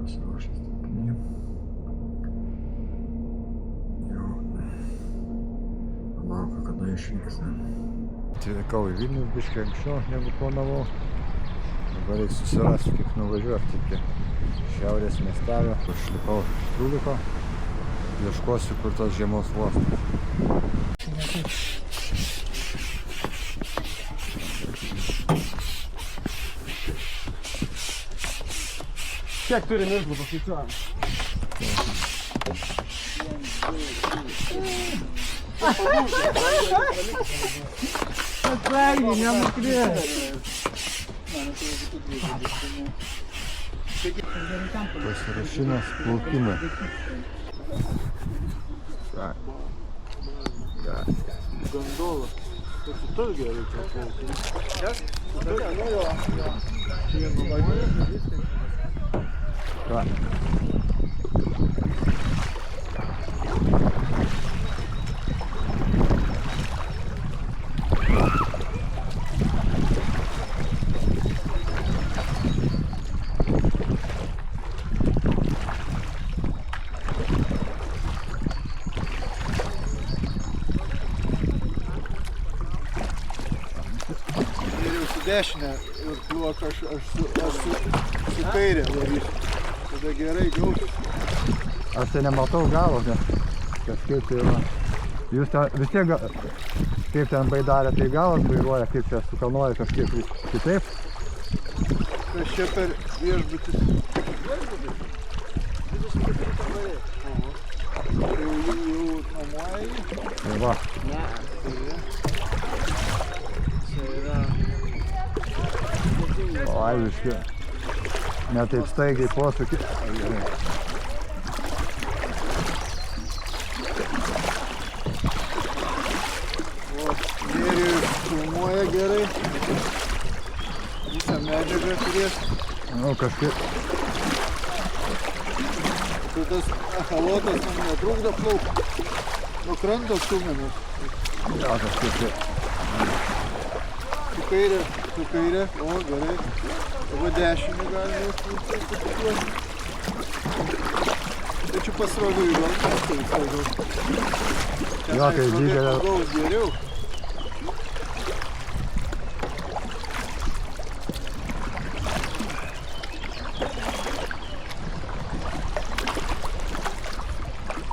Pasiruošęs traukinį. Jau laukiu, kada išvyksime. Atvykau į Vilnių biškį anksčiau negu planavau. Dabar reikia susirasti, kaip nuvažiuoti iki šiaurės miestelio. Išlipau iš Tuliko. Ieškosiu, kur tas žiemos uostas. Kiek turi mirklų paskaičiuojam? Atsargiai, nenukrės. Pasiruošimas plaukimui. Gondola. Tai tu turi gerai čia plaukimui. Nu jo. Ką? Dešinę ir pluok aš su kairė varysiu. Tada gerai gausis. Aš tai nematau galo, nes kažkaip tai yra. Jūs ten vis tiek, kaip ten baidarė, tai galas vairuoja, kaip čia sukanoja kažkiek kitaip. Kas čia per viešbutis? Viešbutis? 24 kambariai. Tai jau nuomoja jį? Tai va. Ne, tai čia yra... O, aiškiai. Ne taip staigiai posūkį. Gerai. O, Nerijus filmuoja gerai. Visą medžiagą turės. Nu, kažkaip. Tai tas echalotas man netrukdo plaukti. Nuo kranto stumiamas. Ja, kažkaip tai. Su kairė, o gerai. Arba dešinį galime įsipatuoti. Tai čia pasroviui gal mėsta visai gal. Jo, kai didelė... Gaus geriau.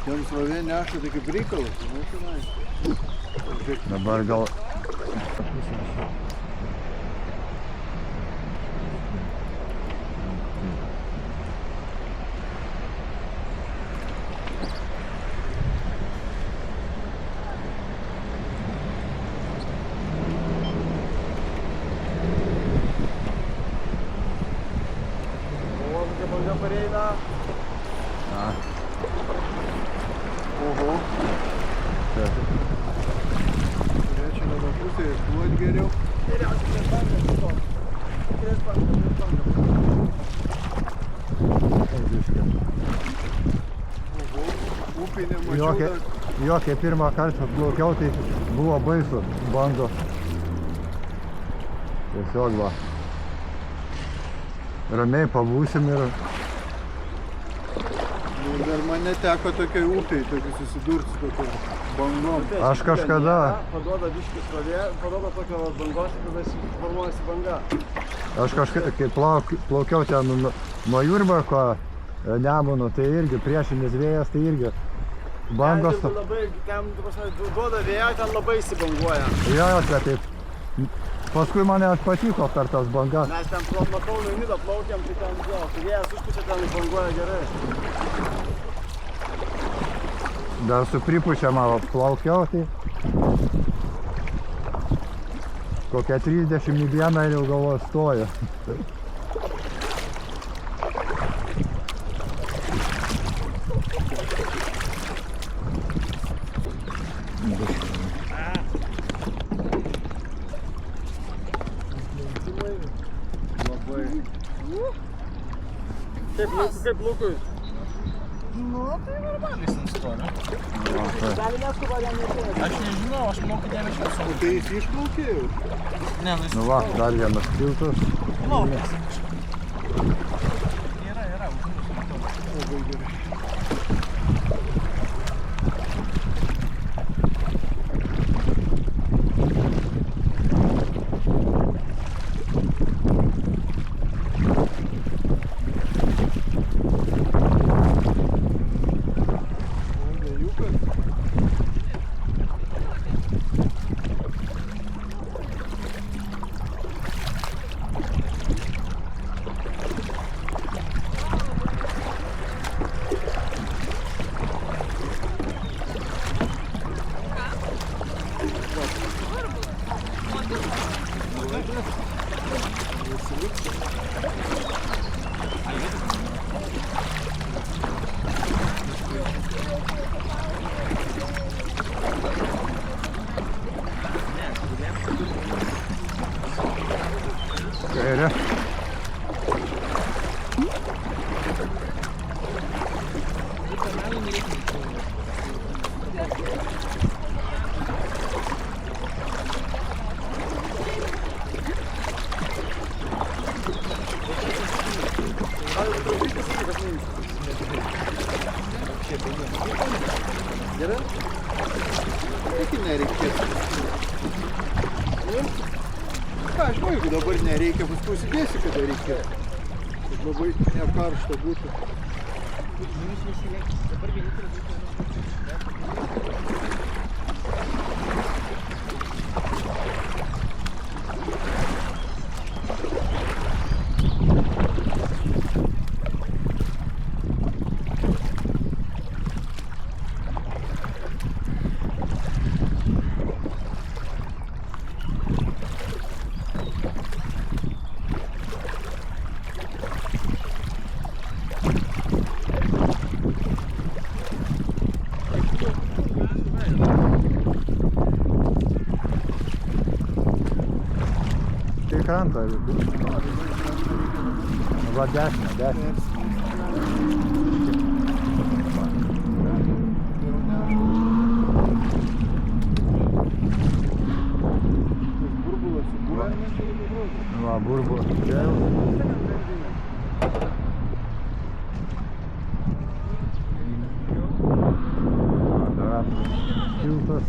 Ten srovė neša tai kaip reikalas. Dabar gal... Pareina. Oho. Turėčiau dabar pusėje išduoti geriau. Geriausiai prieš bangą šito. Prieš bangą. Oho. Upį nemačiau dar. Jo, kai pirmą kartą plaukiau, tai buvo baisu bangos. Tiesiog va. Ramiai pabūsim ir... Dar man neteko tokiai upiai, tokiai susidurti su tokiai bangom. Aš kažkada... Paduoda biškį srovė, paduoda tokią bangos ir tada formuojasi banga. Aš kažkaip, kai plaukiau ten nuo Jurbarko Nemuno, tai irgi priešinis vėjas, tai irgi bangos... Ten labai, ten duoda vėją, ten labai įsibanguoja. Jo, bet taip. Paskui mane patiko per tas bangas. Mes ten matau Nidą plaukiam, tai ten jo, kai vėjas užpučia, ten banguoja gerai. Dar su pripučiama plaukiau, tai kokia 30 dieną ir jau galvoju stoja. Kaip Lukui? Nu, tai normaliai jis nustoja. Gali neskuba, jam nežinau. Aš nežinau, aš manau, kad jam išmėsiu. O tai jis išplaukė jau? Ne, nu jis... Nu va, dar vienas tiltas. Plaukas. Yra, užmūsų. Gerai? Tik nereikės. Ką, žinau, jeigu dabar nereikia, paskui užsidėsi, kada reikės. Kad labai nekaršta būtų. Tai krantą. Va, dešinę. Burbulas įkūrėmės ir įkūrėmės. Va, burbulas. Čia jau. Dar tiltas.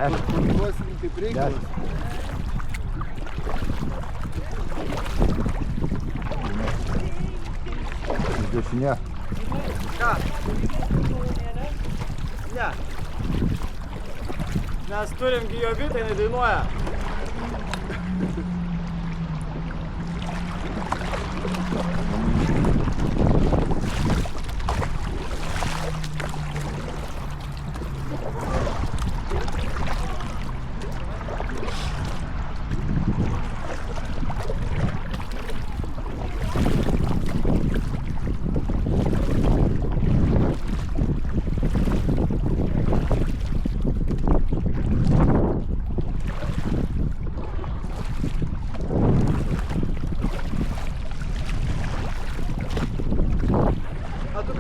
Paduosim kaip reikalas. Dešinė. Ką? Ne. Mes turim Gijovitą, jinai dainuoja.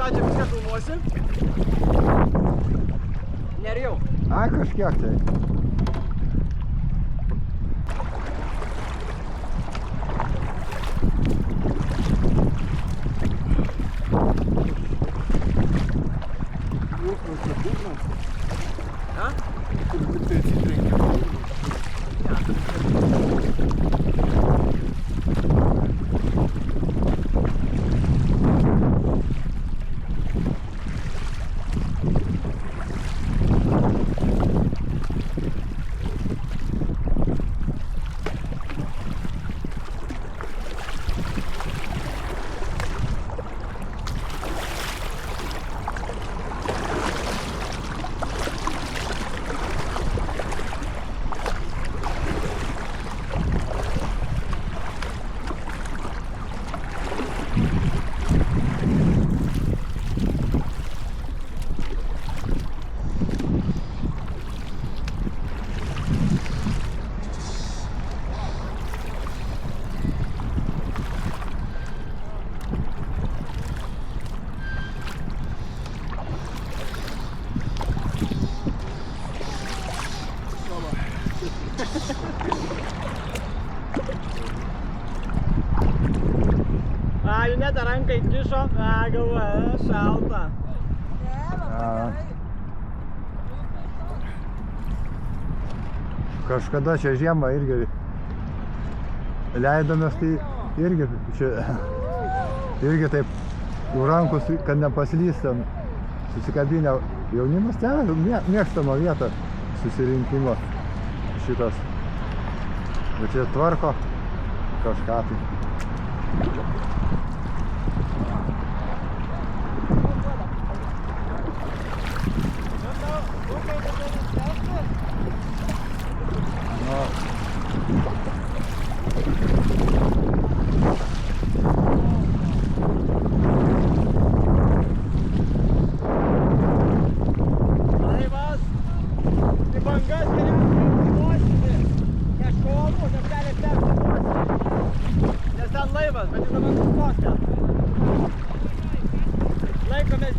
Ką čia viską filmuosi? Nerijau. Ai, kažkiek tai. A? Kur tik tai atsitrenkia. Juneta ranką įkišo, galvoja, šalta. Kažkada čia žiemą irgi leidomės, tai irgi čia irgi taip už rankos, kad nepaslystam, susikabinę. Jaunimas ten mėgstama vieta susirinkimo šitas. O čia tvarko kažką tai.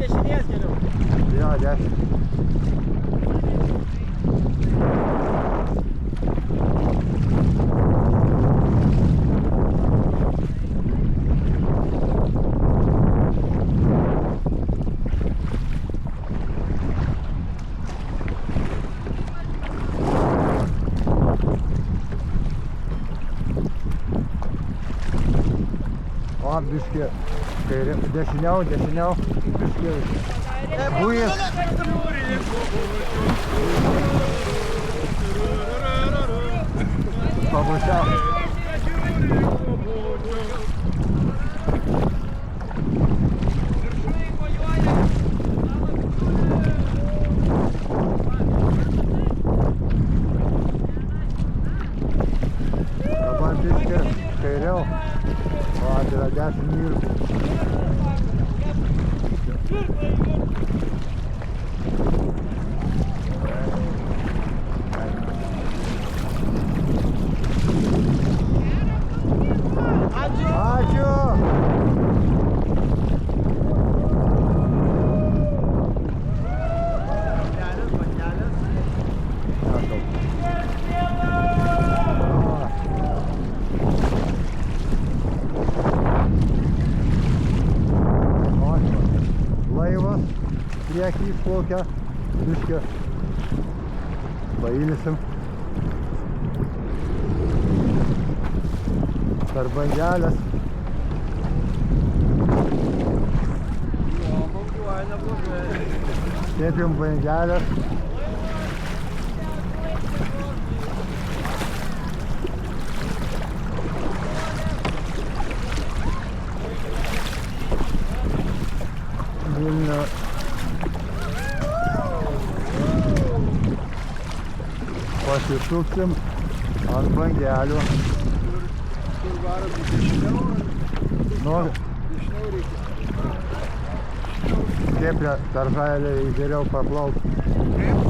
dešinės geriau. Jo, 10. O, biškį, kairė, dešiniau, biškį. Bujas. Pabusiau. Dabar biškį kairiau. O, tai yra 10 mirtų. Ačiū! Laivas priekį išplaukia, biškį pailsim. Per bangelės. Taip jums bangelės. Vilnių. Pasisuksim ant bangelių. Nori. Kaip per žalį geriau paplaukt?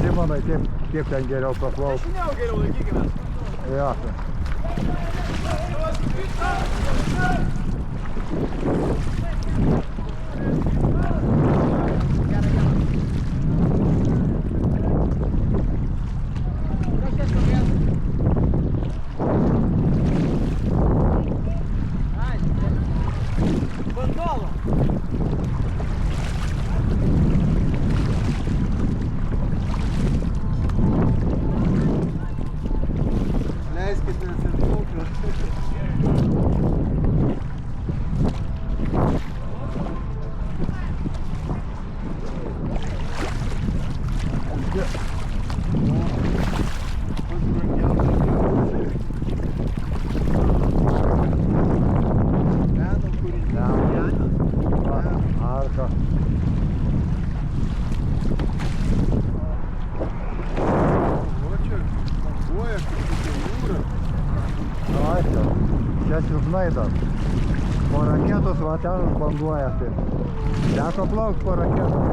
Simonai, kaip ten geriau paplaukt? Dešiniau geriau laikykime. Jo. Leiskit nesiplaukiu. Arka. Aišku, čia silpnai dar. Po raketos va ten banguoja. Teko plaukt po raketos.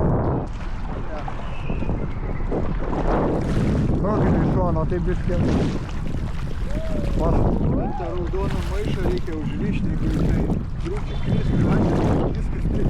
Kokį iš šono, tai biškė. Tą raudoną maišą reikia užrišti, jeigu jisai trūkį kristi vandenį, viskas taip.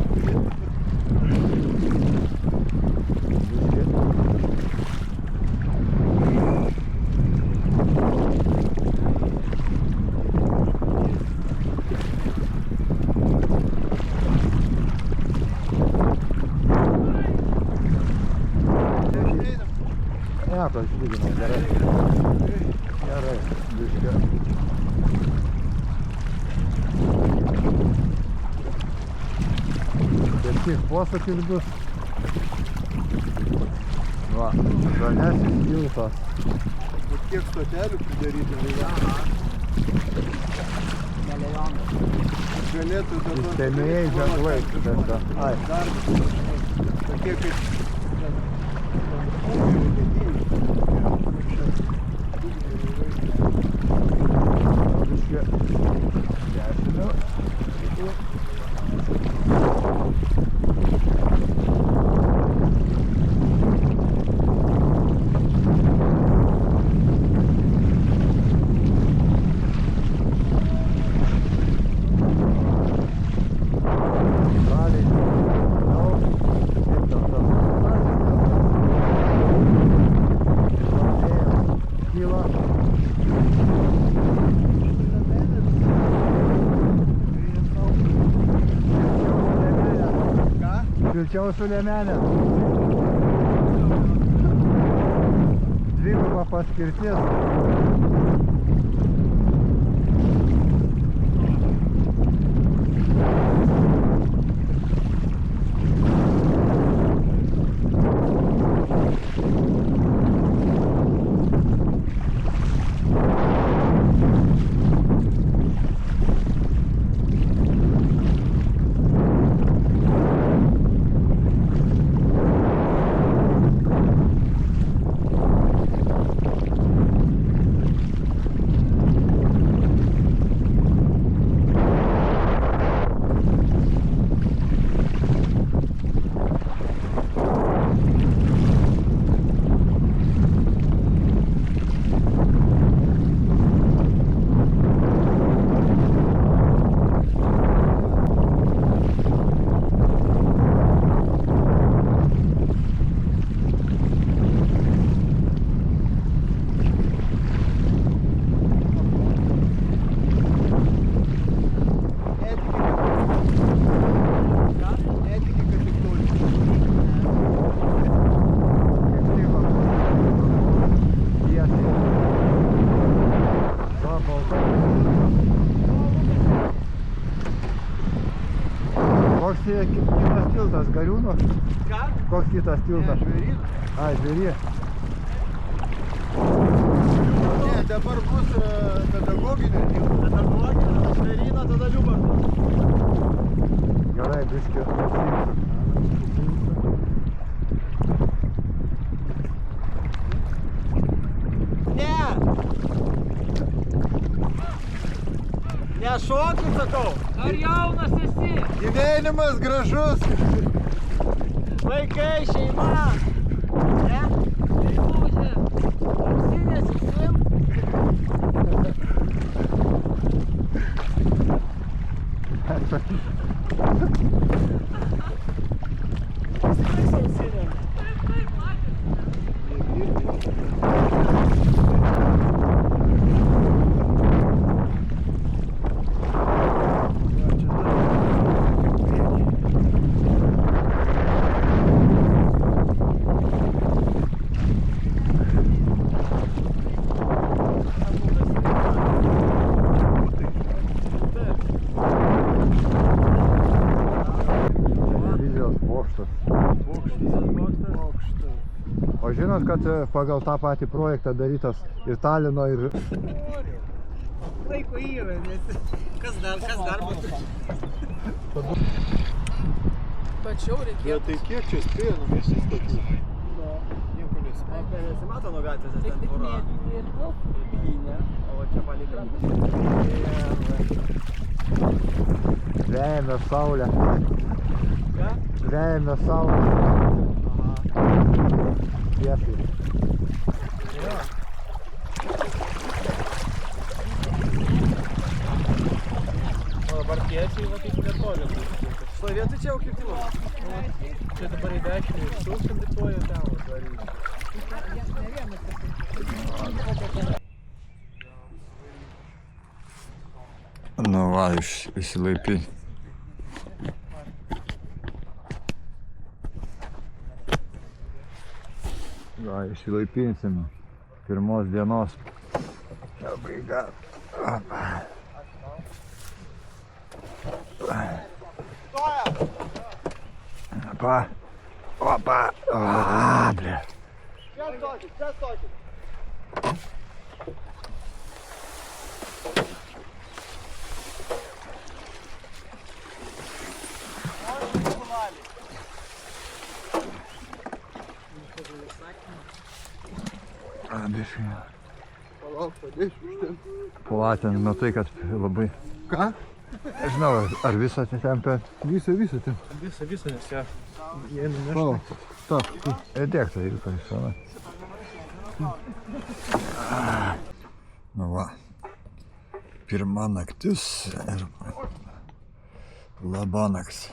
Ne, pašlyginau, gerai. Gerai, biškė. Bet tik posakis bus. Va, žanesis tiltas. Bet kiek stotelių pridaryti laivą? Galėtų dabar... Sistemėjai ženklai. Ai. Tokie kaip... Biškė. Dešiniu. Žaliai. Tačiau su liemenė. Dviguba paskirtis. Koks kitas tiltas, Gariūno? Ką? Koks kitas tiltas? Žvėrynas. Ai, Žvėry. Ne, dabar bus pedagoginė tiltas. Pedagoginė, Žvėryną, tada Liubarto. Gerai, biškį. Ne! Nešokit, sakau. Ar jaunas esi? Gyvenimas gražus. Vaikai, šeima. Ne? Meilužė. Ausinės įsim. Ausinės ausinėm. Taip, matėm. Televizijos bokštas. O žinot, kad pagal tą patį projektą darytas ir Talino, ir... Laiko yra, nes kas dar bus. Tačiau reikėtų. Tai kiek čia spėjo numesti statyti? Nieko nesimato. Nesimato nuo gatvės, ten tvora. Pynė, o čia palei krantas. Vejame saulę. Ką? Vejame saulę. Tiesiai. Jo. O dabar tiesiai, va kaip netoli. Šitoj vietoj čia jau kirtimas. Čia dabar į dešinį išsuksim, diktuoja ten, daryti. Nu va, išsilaipy. Va, išsilaipinsim pirmos dienos. Pabaiga. Opa. Opa. A, ble. Čia stokit. A, biškai. Palauk, padėsiu iš ten. Palatėm, matai, kad labai... Ką? Žinau, ar visą atitempė? Visą ten. Visą, nes ją jie nunešta. Stop. Įdėk tai į paisą. Nu va. Pirma naktis ir labanaktis.